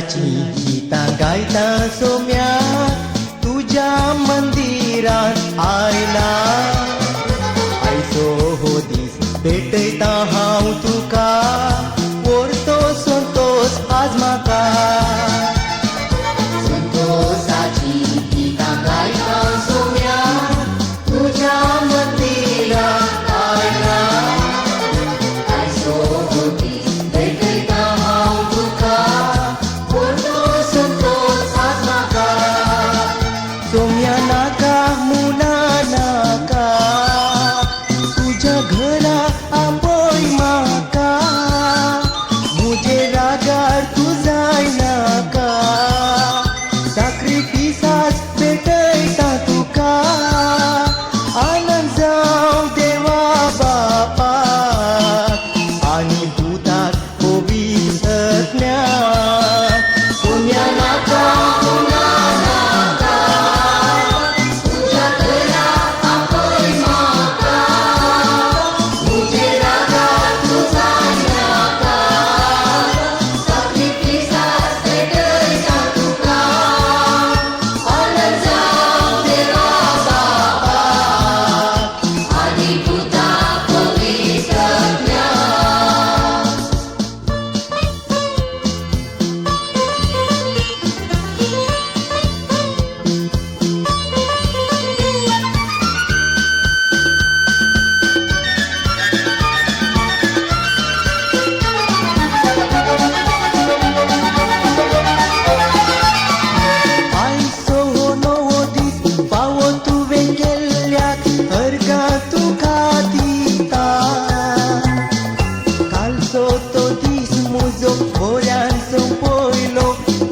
संतोषाची गीता गायता सोम्या तुझ्या मंदिरात आयला आयसो हो दीस भेटयता हांव तुका व्हरतो संतोष आज म्हाका संतोषाची गीता गायता सोम्या तुझ्या मंदिरात आयला आयसो हो दीस भेटयता हांव तुका व्हरतो संतोष आज म्हाका सोम्या नाका मुना नाका तुझ्या घरा आपय म्हाका मुजे रागार तू जाय नाका सॅक्रिफिसास भेटयता तुका आनंद जावं देवा बापाक आनी भुताक पवित्र ज्ञान सोम्या नाका मुना नाका तुझ्या घरा आपय म्हाका मुजे रागार तू जाय नाका सॅक्रिफिसास भेटयता तुका आनंद जावं देवा बापाक आनी भुताक पवित्र ज्ञान आयसो हो नवो दीस पावो तुवें केल्ल्याक अर्गा तुका दिता कालचो तो दीस म्हजो बऱ्यान संपयलो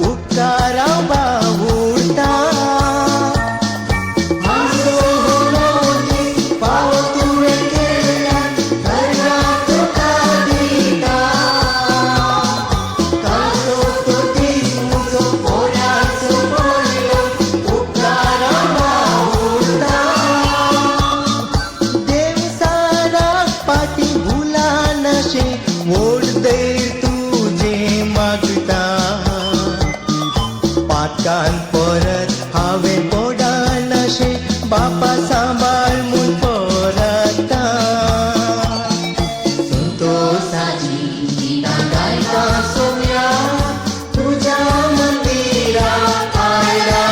उपकारा बावुरता आयसो हो नवो दीस पावो तुवें केल्ल्याक अर्गा तुका दिता कालचो तो दीस म्हजो बऱ्यान संपयलो उपकारा बावुरता देव साराक पाटी भुलानशे व्हड दैर तुजें मागता पातकान परत हांवें पडनाशे बापा सांबाळ म्हूण परता संतोषाची गीता गायता सोम्या तुझ्या मंदिरात आयला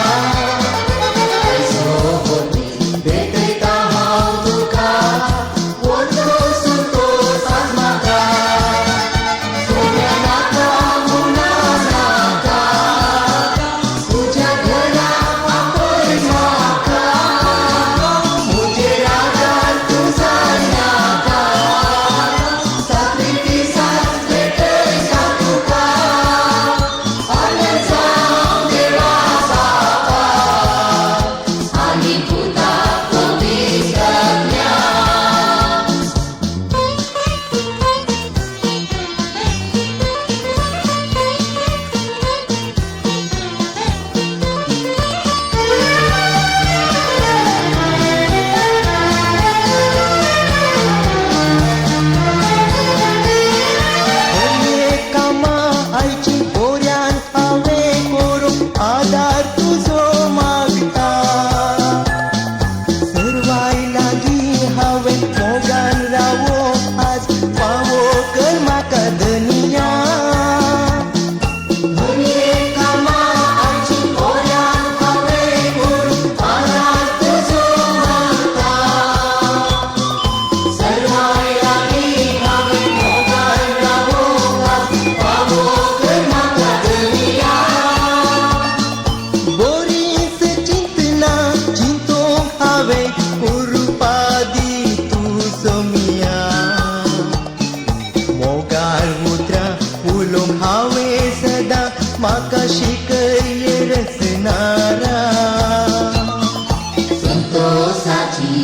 आयसो हो दीस भेटयता हांव तुका व्हरतो संतोष आज म्हाका सोम्या नाका मुना नाका तुझ्या घरा आपय म्हाका मुजे रागार तू जाय नाका सॅक्रिफिसास भेटयता तुका आनंद जावं देवा बापाक आनी भुताक पवित्र ज्ञान होये कामा आयची बोऱ्यान हांवें करूंक आदार तुजो मागता सर्वाय लागीं हांवें मोगान रावो आज फावो कर म्हाका धनिया होये कामा आयची बोऱ्यान हांवें करूंक आदार तुजो मागता सर्वाय लागीं हांवें मोगान रावो आज फावो कर म्हाका धनिया बोरीच चिंतना चिंतोंक हांवें कुरुपादी तूं सोमिया मोगार उतरां उलोवंक हांवें सदां म्हाका शिकय रचनारा संतोषाची